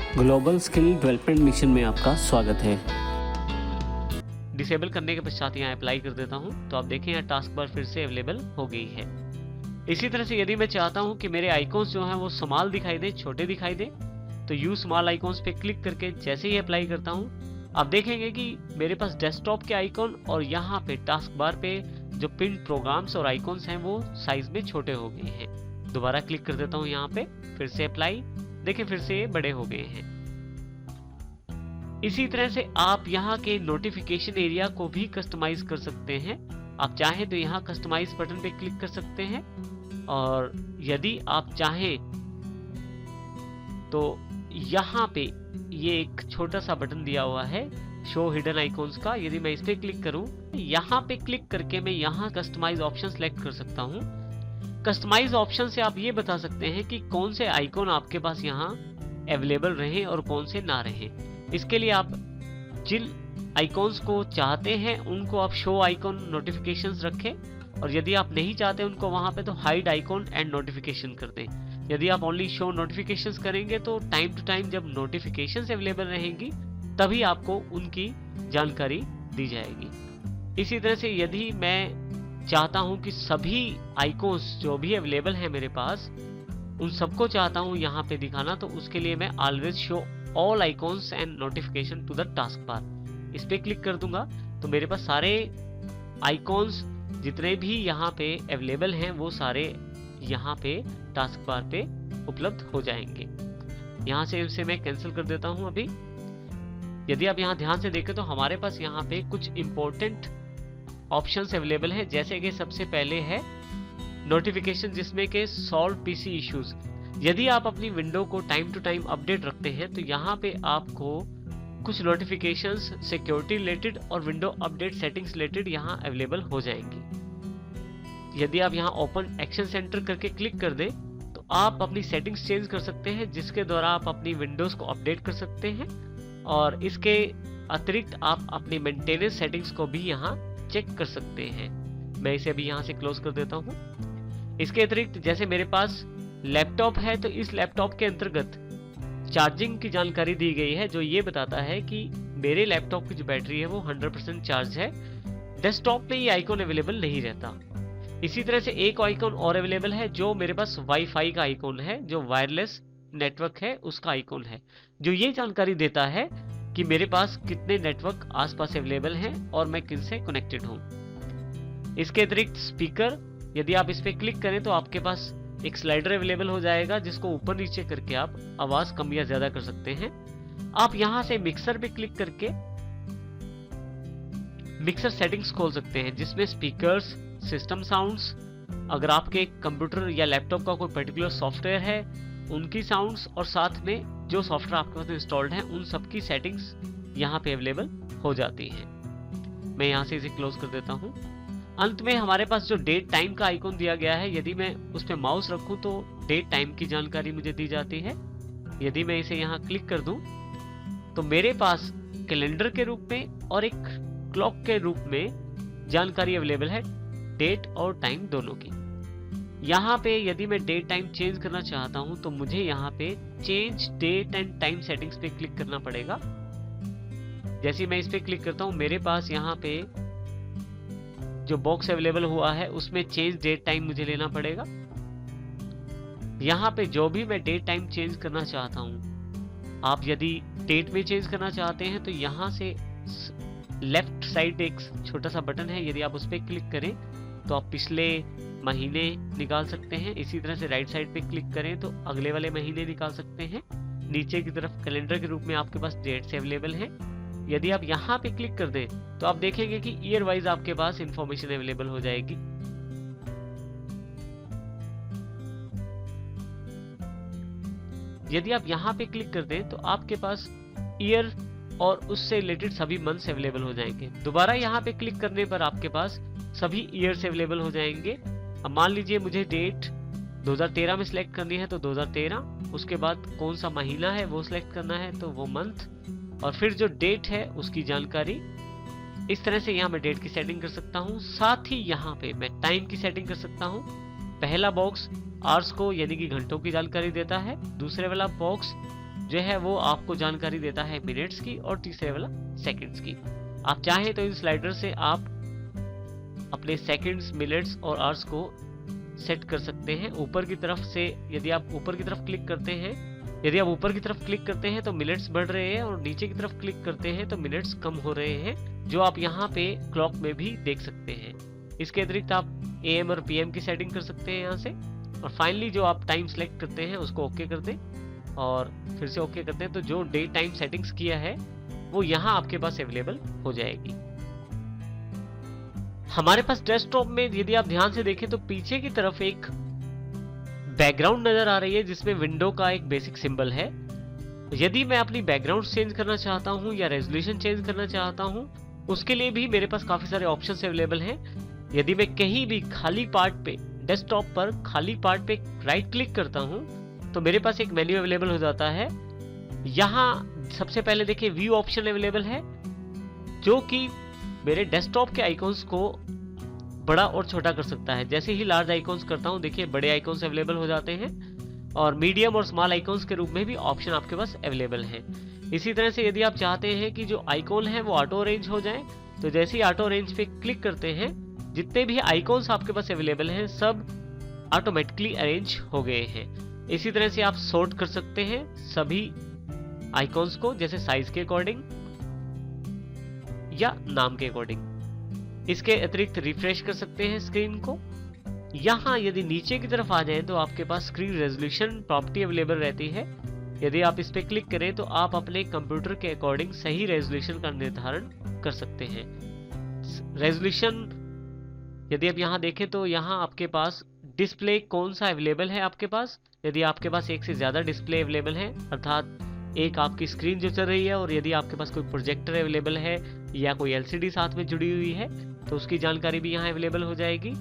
Global skill development mission में आपका स्वागत है। डिसेबल करने के पश्चात यहाँ अप्लाई कर देता हूँ तो आप देखें यहाँ टास्क बार फिर से अवेलेबल हो गई है। इसी तरह से यदि मैं चाहता हूँ कि मेरे आइकॉन्स जो हैं वो स्मॉल दिखाई दे, छोटे दिखाई दे, तो यू स्मॉल आइकॉन्स पे क्लिक करके जैसे ही अप्लाई करता हूँ आप देखेंगे कि मेरे पास डेस्कटॉप के आइकॉन और यहाँ पे टास्क बार पे जो पिन प्रोग्राम्स और आइकॉन्स हैं वो साइज में छोटे हो गए हैं। दोबारा क्लिक कर देता हूँ यहाँ पे, फिर से अप्लाई, देखें फिर से ये बड़े हो गए हैं। इसी तरह से आप यहाँ के नोटिफिकेशन एरिया को भी कस्टमाइज कर सकते हैं। आप चाहें तो यहाँ कस्टमाइज बटन पे क्लिक कर सकते हैं और यदि आप चाहें तो यहाँ पे ये एक छोटा सा बटन दिया हुआ है शो हिडन आइकॉन्स का, यदि मैं इस पे क्लिक करूं, यहाँ पे क्लिक करके मैं यहाँ कस्टमाइज ऑप्शन सेलेक्ट कर सकता हूँ। कस्टमाइज ऑप्शन से आप ये बता सकते हैं कि कौन से आइकॉन आपके पास यहाँ अवेलेबल रहें और कौन से ना रहें। इसके लिए आप जिन आइकॉन्स को चाहते हैं उनको आप शो आइकॉन नोटिफिकेशंस रखें और यदि आप नहीं चाहते उनको वहां पे तो हाइड आइकॉन एंड नोटिफिकेशन कर दें। यदि आप ओनली शो नोटिफिकेशंस करेंगे तो टाइम टू टाइम जब नोटिफिकेशंस अवेलेबल रहेंगी तभी आपको उनकी जानकारी दी जाएगी। इसी तरह से यदि मैं चाहता हूं कि सभी आइकॉन्स जो भी अवेलेबल हैं मेरे पास उन सबको चाहता हूं यहाँ पे दिखाना, तो उसके लिए मैं always show all icons and notification to the task bar इस पे क्लिक कर दूंगा तो मेरे पास सारे आइकॉन्स जितने भी यहाँ पे अवेलेबल हैं वो सारे यहाँ पे टास्क बार पे उपलब्ध हो जाएंगे। यहाँ से इसे मैं कैंसिल कर देता हूँ अभी। यदि आप यहाँ ध्यान से देखें तो हमारे पास यहाँ पे कुछ इंपॉर्टेंट ऑप्शंस अवेलेबल है, जैसे कि सबसे पहले है नोटिफिकेशन जिसमें के सॉल्व पीसी इश्यूज। यदि आप अपनी विंडो को टाइम टू टाइम अपडेट रखते हैं तो यहाँ पे आपको कुछ नोटिफिकेशंस सिक्योरिटी रिलेटेड और विंडो अपडेट सेटिंग्स रिलेटेड यहाँ अवेलेबल हो जाएंगी। यदि आप यहाँ ओपन एक्शन सेंटर करके क्लिक कर दें तो आप अपनी सेटिंग्स चेंज कर सकते हैं जिसके द्वारा आप अपनी विंडोज को अपडेट कर सकते हैं और इसके अतिरिक्त आप अपनी मेंटेनेंस सेटिंग्स को भी यहाँ चेक कर सकते हैं। मैं इसे अभी यहाँ से क्लोज कर देता हूँ। इसके अतिरिक्त जैसे मेरे पास लैपटॉप है तो इस लैपटॉप के अंतर्गत चार्जिंग की जानकारी दी गई है जो ये बताता है कि मेरे लैपटॉप की जो बैटरी है वो 100% चार्ज है। डेस्कटॉप पे ये आइकॉन अवेलेबल नहीं रहता। इसी तरह से एक आइकॉन और अवेलेबल है जो मेरे पास वाईफाई का आइकॉन है, जो वायरलेस नेटवर्क है उसका आइकॉन है, जो ये जानकारी देता है कि मेरे पास कितने नेटवर्क आसपास अवेलेबल हैं और मैं किन से कनेक्टेड हूँ। इसके अतिरिक्त स्पीकर, यदि आप इस पे क्लिक करें तो आपके पास एक स्लाइडर अवेलेबल हो जाएगा जिसको ऊपर नीचे करके आप आवाज कम या ज्यादा कर सकते हैं। आप यहां से मिक्सर पे क्लिक करके मिक्सर सेटिंग्स खोल सकते हैं जिसमें स्पीकर्स, सिस्टम साउंड्स, अगर आपके कंप्यूटर या लैपटॉप का कोई पर्टिकुलर सॉफ्टवेयर है उनकी साउंड्स और साथ में जो सॉफ्टवेयर आपके पास इंस्टॉल्ड है उन सबकी सेटिंग्स यहाँ पे अवेलेबल हो जाती हैं। मैं यहाँ से इसे क्लोज कर देता हूँ। अंत में हमारे पास जो डेट टाइम का आइकॉन दिया गया है, यदि मैं उस पर माउस रखूं तो डेट टाइम की जानकारी मुझे दी जाती है। यदि मैं इसे यहाँ क्लिक कर दूं तो मेरे पास कैलेंडर के रूप में और एक क्लॉक के रूप में जानकारी अवेलेबल है, डेट और टाइम दोनों की। यहाँ पे यदि मैं डेट टाइम चेंज करना चाहता हूँ तो मुझे यहाँ पे change date and time settings पे क्लिक करना पड़ेगा। जैसे मैं इस पे क्लिक करता हूँ मेरे पास यहाँ पे जो बॉक्स अवेलेबल हुआ है उसमें चेंज डेट टाइम मुझे लेना पड़ेगा। यहाँ पे जो भी मैं डेट टाइम चेंज करना चाहता हूँ, आप यदि डेट में चेंज करना चाहते हैं तो यहाँ से लेफ्ट साइड एक छोटा सा बटन है, यदि आप उस पर क्लिक करें तो आप पिछले महीने निकाल सकते हैं। इसी तरह से राइट साइड पे क्लिक करें तो अगले वाले महीने निकाल सकते हैं। नीचे की तरफ कैलेंडर के रूप में आपके पास डेट्स अवेलेबल हैं। यदि आप यहाँ पे क्लिक कर दें तो आप देखेंगे कि ईयर वाइज आपके पास इंफॉर्मेशन अवेलेबल हो जाएगी। यदि आप यहाँ पे क्लिक कर दें तो आपके पास ईयर और उससे रिलेटेड सभी मंथ्स अवेलेबल हो जाएंगे। दोबारा यहाँ पे क्लिक करने पर आपके पास सभी ईयर्स अवेलेबल हो जाएंगे। अब मान लीजिए मुझे डेट 2013 में सिलेक्ट करनी है तो 2013, उसके बाद कौन सा महीना है वो सिलेक्ट करना है तो वो मंथ, और फिर जो डेट है उसकी जानकारी। इस तरह से यहाँ मैं डेट की सेटिंग कर सकता हूँ। साथ ही यहाँ पे मैं टाइम की सेटिंग कर सकता हूँ। पहला बॉक्स आवर्स को यानी कि घंटों की जानकारी देता है, दूसरे वाला बॉक्स जो है वो आपको जानकारी देता है मिनट्स की और तीसरे वाला सेकंड्स की। आप चाहें तो इन स्लाइडर से आप अपने सेकंड्स, मिनट्स और आवर्स को सेट कर सकते हैं। ऊपर की तरफ से यदि आप ऊपर की तरफ क्लिक करते हैं तो मिनट्स बढ़ रहे हैं, और नीचे की तरफ क्लिक करते हैं तो मिनट्स कम हो रहे हैं, जो आप यहाँ पे क्लॉक में भी देख सकते हैं। इसके अतिरिक्त आप AM और PM की सेटिंग कर सकते हैं यहाँ से। और फाइनली जो आप टाइम सेलेक्ट करते हैं उसको ओके कर दें और फिर से ओके करते हैं, तो जो डे टाइम सेटिंग्स किया है वो यहाँ आपके पास अवेलेबल हो जाएगी। हमारे पास डेस्कटॉप में यदि आप ध्यान से देखें तो पीछे की तरफ एक बैकग्राउंड नजर आ रही है जिसमें विंडो का एक बेसिक सिंबल है। यदि मैं अपनी बैकग्राउंड चेंज करना चाहता हूं या रेजोल्यूशन चेंज करना चाहता हूं, उसके लिए भी मेरे पास काफी सारे ऑप्शंस अवेलेबल हैं। यदि मैं कहीं भी खाली पार्ट पे, डेस्कटॉप पर खाली पार्ट पे राइट क्लिक करता हूं तो मेरे पास एक मेन्यू अवेलेबल हो जाता है। यहाँ सबसे पहले देखिए व्यू ऑप्शन अवेलेबल है, जो कि मेरे डेस्कटॉप के आइकॉन्स को बड़ा और छोटा कर सकता है। जैसे ही लार्ज आइकॉन्स करता हूं, देखिए बड़े आइकॉन्स अवेलेबल हो जाते हैं, और मीडियम और स्मॉल आइकॉन्स के रूप में भी ऑप्शन आपके पास अवेलेबल है। इसी तरह से यदि आप चाहते हैं कि जो आइकॉन है वो ऑटो अरेंज हो जाए, तो जैसे ही ऑटो अरेंज पे क्लिक करते हैं, जितने भी आइकॉन्स आपके पास अवेलेबल हैं सब ऑटोमेटिकली अरेंज हो गए हैं। इसी तरह से आप सॉर्ट कर सकते हैं सभी आइकॉन्स को, जैसे साइज के अकॉर्डिंग या नाम के अकॉर्डिंग। इसके अतिरिक्त रिफ्रेश कर सकते हैं स्क्रीन को। यहाँ यदि नीचे की तरफ आ जाएं तो आपके पास स्क्रीन रेजोल्यूशन प्रॉपर्टी अवेलेबल रहती है। यदि आप इस पे क्लिक करें तो आप अपने कंप्यूटर के अकॉर्डिंग सही रेजोल्यूशन का निर्धारण कर सकते हैं। रेजोल्यूशन यदि आप यहाँ देखें तो यहाँ आपके पास डिस्प्ले कौन सा अवेलेबल है आपके पास। यदि आपके पास एक से ज्यादा डिस्प्ले अवेलेबल है, अर्थात एक आपकी स्क्रीन जो चल रही है, और यदि आपके पास कोई प्रोजेक्टर अवेलेबल है या कोई LCD साथ में जुड़ी हुई है तो उसकी जानकारी भी यहाँ अवेलेबल हो जाएगी।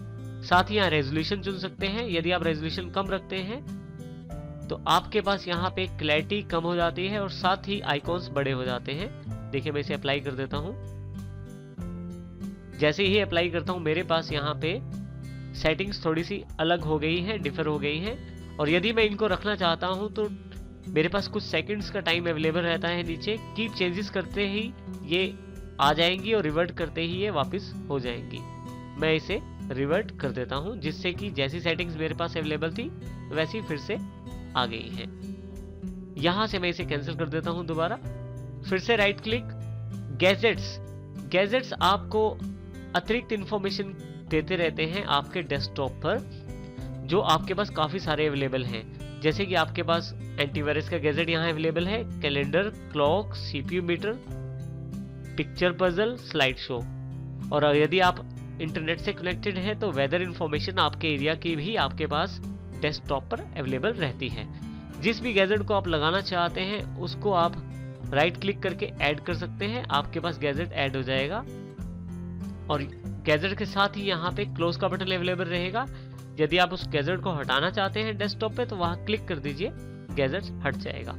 साथ ही यहाँ रेजोल्यूशन चुन सकते हैं। यदि आप रेजोल्यूशन कम रखते हैं तो आपके पास यहाँ पे क्लैरिटी कम हो जाती है और साथ ही आइकॉन्स बड़े हो जाते हैं। देखिए मैं इसे अप्लाई कर देता हूँ। जैसे ही अप्लाई करता हूँ मेरे पास यहाँ पे सेटिंग्स थोड़ी सी अलग हो गई है, डिफर हो गई है। और यदि मैं इनको रखना चाहता हूँ तो मेरे पास कुछ सेकंड्स का टाइम अवेलेबल रहता है नीचे। कीप चेंजेस करते ही ये आ जाएंगी और रिवर्ट करते ही ये वापस हो जाएंगी। मैं इसे रिवर्ट कर देता हूं, जिससे कि जैसी सेटिंग्स मेरे पास अवेलेबल थी वैसी फिर से आ गई हैं। यहां से मैं इसे कैंसिल कर देता हूं दोबारा। फिर से राइट क्लिक, गैजेट्स आपको अतिरिक्त इंफॉर्मेशन देते रहते हैं आपके डेस्कटॉप पर, जो आपके पास काफी सारे अवेलेबल हैं। जैसे कि आपके पास एंटीवायरस का गैजेट यहाँ अवेलेबल है, calendar, clock, CPU meter, picture puzzle, slide show. और यदि आप इंटरनेट से कनेक्टेड है तो वेदर इंफॉर्मेशन आपके एरिया की भी आपके पास डेस्कटॉप पर अवेलेबल रहती है। जिस भी गैजेट को आप लगाना चाहते हैं उसको आप राइट क्लिक करके ऐड कर सकते हैं, आपके पास गैजेट ऐड हो जाएगा। और गैजेट के साथ ही यहाँ पे क्लोज का बटन अवेलेबल रहेगा। यदि आप उस गैजेट को हटाना चाहते हैं डेस्कटॉप पे तो वहां क्लिक कर दीजिए, गैजेट हट जाएगा।